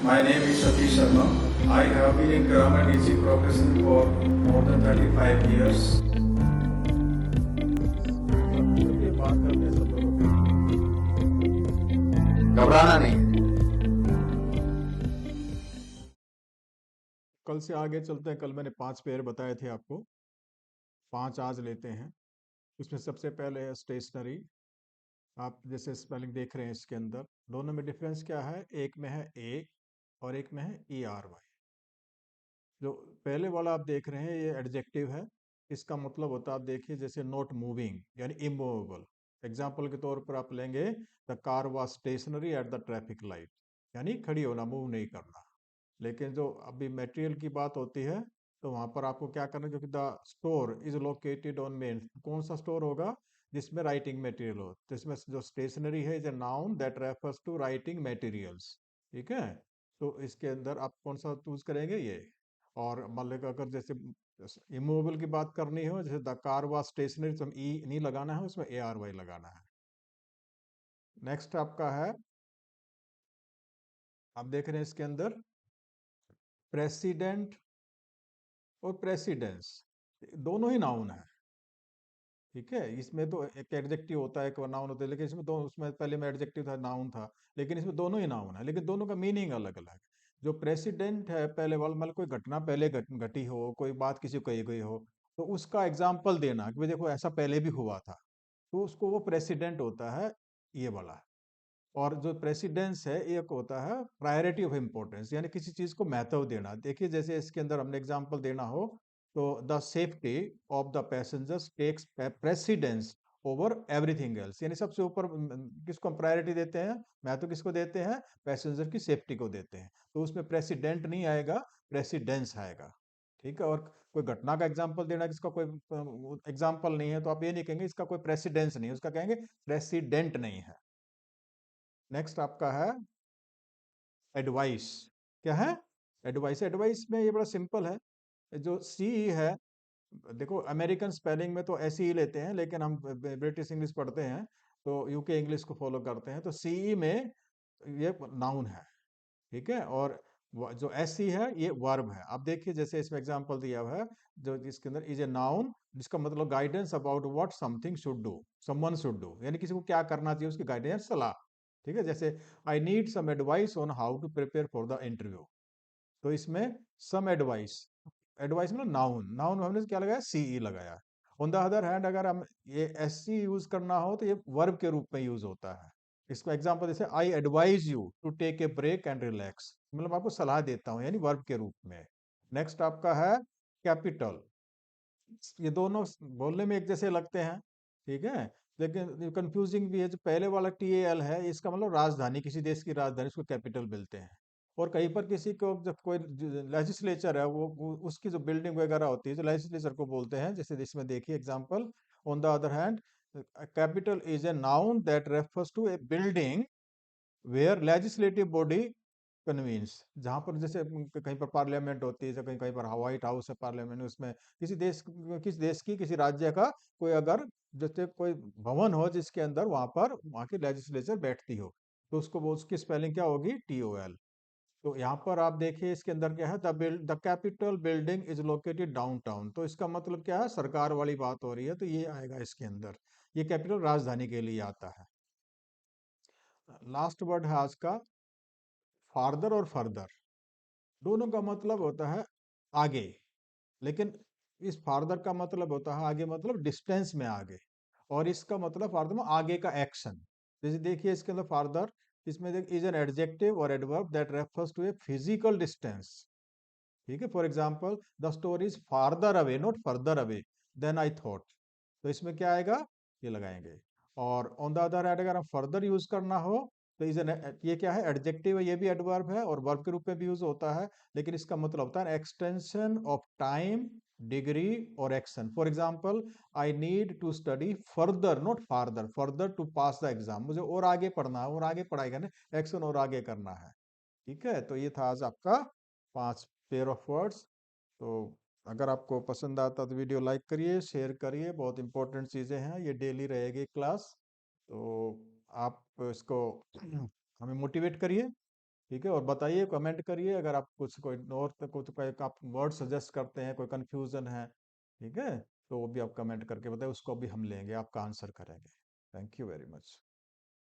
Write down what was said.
My name is Satish Sharma. I have been in grammar teaching profession for more than 35 years. घबराना नहीं। कल से आगे चलते हैं। कल मैंने 5 पेयर बताए थे आपको, 5 आज लेते हैं। उसमें सबसे पहले है स्टेशनरी। आप जैसे स्पेलिंग देख रहे हैं इसके अंदर, दोनों में डिफरेंस क्या है? एक में है ए और एक में है ERY। जो पहले वाला आप देख रहे हैं ये एडजेक्टिव है। इसका मतलब होता है, आप देखिए जैसे नॉट मूविंग यानी इमूवेबल। एग्जाम्पल के तौर पर आप लेंगे the car was stationary at the traffic light, यानी खड़ी होना, मूव नहीं करना। लेकिन जो अभी मटेरियल की बात होती है तो वहां पर आपको क्या करना है, क्योंकि the store is located on main, कौन सा स्टोर होगा जिसमें राइटिंग मटेरियल हो, तो इसमें जो स्टेशनरी है is a noun that refers to writing materials. ठीक है, तो इसके अंदर आप कौन सा चूज करेंगे? ये। और मान लो अगर जैसे इमूवेबल की बात करनी हो, जैसे द कार वाज स्टेशनरी, तो ई नहीं लगाना है, उसमें ARY लगाना है। नेक्स्ट आपका है, आप देख रहे हैं इसके अंदर प्रेसिडेंट और प्रेसिडेंस, दोनों ही नाउन है। ठीक है, इसमें तो एक एडजेक्टिव होता है, एक नाउन होता है, लेकिन इसमें दो, उसमें पहले में एडजेक्टिव था, नाउन था, लेकिन इसमें दोनों ही नाउन है, लेकिन दोनों का मीनिंग अलग अलग है। जो प्रेसिडेंट है पहले वाला, मतलब कोई घटना पहले घटी हो, कोई बात किसी को कही गई हो, तो उसका एग्जाम्पल देना कि भाई देखो ऐसा पहले भी हुआ था, तो उसको वो प्रेसिडेंट होता है, ये वाला। और जो प्रेसिडेंस है एक होता है प्रायोरिटी ऑफ इम्पोर्टेंस, यानी किसी चीज को महत्व देना। देखिए जैसे इसके अंदर हमने एग्जांपल देना हो तो the safety of the passengers takes precedence over everything else, यानी सबसे ऊपर किसको हम प्रायोरिटी देते हैं, महत्व किसको देते हैं? पैसेंजर की सेफ्टी को देते हैं। तो उसमें प्रेसिडेंट नहीं आएगा, प्रेसिडेंस आएगा। ठीक है, और कोई घटना का एग्जाम्पल देना जिसका कोई एग्जाम्पल नहीं है, तो आप ये नहीं कहेंगे इसका कोई प्रेसिडेंस नहीं है, उसका कहेंगे प्रेसिडेंट नहीं है। नेक्स्ट आपका है एडवाइस। क्या है? एडवाइस। एडवाइस में ये बड़ा सिंपल है। जो सी है, देखो अमेरिकन स्पेलिंग में तो ऐसे ही लेते हैं, लेकिन हम ब्रिटिश इंग्लिश पढ़ते हैं तो यूके इंग्लिश को फॉलो करते हैं, तो सीई में ये नाउन है। ठीक है, और जो एस है ये वर्ब है। आप देखिए जैसे इसमें एग्जांपल दिया हुआ है, जो इसके अंदर इज ए नाउन जिसका मतलब guidance about what something should do, someone should do, यानी किसी को क्या करना चाहिए उसकी गाइडेंस, सलाह। ठीक है, जैसे I need some advice on how to prepare for the interview, तो इसमें सम एडवाइस, एडवाइस मतलब नाउन, नाउन हमने क्या लगाया? सीई लगाया। ऑन द अदर हैंड अगर हम ये एससी यूज करना हो तो ये वर्ब के रूप में यूज होता है। इसको एग्जांपल जैसे I advise you to take a break and relax, मतलब आपको सलाह देता हूं, यानी वर्ब के रूप में। नेक्स्ट आपका है कैपिटल। ये दोनों बोलने में एक जैसे लगते हैं, ठीक है, लेकिन कंफ्यूजिंग भी है। जो पहले वाला TAL है, इसका मतलब राजधानी, किसी देश की राजधानी, उसको कैपिटल बोलते हैं। और कहीं पर किसी को जब कोई लेजिस्लेचर है, उसकी जो बिल्डिंग वगैरह होती है, जो लेजिस्लेचर को बोलते हैं, जैसे इसमें देखिए example. On the other hand, capital is a noun that refers to a building where legislative body convenes, जहां पर जैसे कहीं पर पार्लियामेंट होती है, कहीं कहीं पर व्हाइट हाउस है, पार्लियामेंट, उसमें किसी देश की किसी राज्य का कोई अगर जैसे कोई भवन हो जिसके अंदर वहां पर वहां की लेजिस्लेचर बैठती हो, तो उसको वो उसकी स्पेलिंग क्या होगी? TOL। तो यहाँ पर आप देखिए इसके अंदर क्या है, the capital building is located downtown, तो इसका मतलब क्या है? सरकार वाली बात हो रही है, तो ये आएगा इसके अंदर। ये कैपिटल राजधानी के लिए आता है। लास्ट वर्ड है आज का फार्दर और फर्दर। दोनों का मतलब होता है आगे, लेकिन इस फार्दर का मतलब होता है आगे, मतलब डिस्टेंस में आगे, और इसका मतलब फार्दर में आगे का एक्शन। जैसे देखिए इसके अंदर फार्दर, इसमें देख इज एन एडजेक्टिव और adverb that refers to a physical distance. ठीक है, for example the story is farther away, not further away than I thought, तो इसमें क्या आएगा? ये लगाएंगे। और ऑन द अदर हैंड अगर हम फर्दर यूज करना हो तो इज एन, ये क्या है? एडजेक्टिव है, ये भी एडवर्ब है और वर्ब के रूप में भी यूज होता है, लेकिन इसका मतलब होता है एक्सटेंशन ऑफ टाइम, डिग्री और action. For example, I need to study further, not farther, further to pass the exam, मुझे और आगे पढ़ना है, और आगे पढ़ाई करना, एक्शन और आगे करना है। ठीक है, तो ये था आज आपका 5 पेयर ऑफ वर्ड्स। तो अगर आपको पसंद आता तो वीडियो लाइक करिए, शेयर करिए, बहुत इंपॉर्टेंट चीज़ें हैं, ये डेली रहेगी क्लास। तो आप इसको हमें मोटिवेट करिए ठीक है, और बताइए, कमेंट करिए अगर आप कुछ कोई और कुछ कोई आप वर्ड सजेस्ट करते हैं, कोई कंफ्यूजन है, ठीक है, तो वो भी आप कमेंट करके बताइए, उसको भी हम लेंगे, आपका आंसर करेंगे। Thank you very much.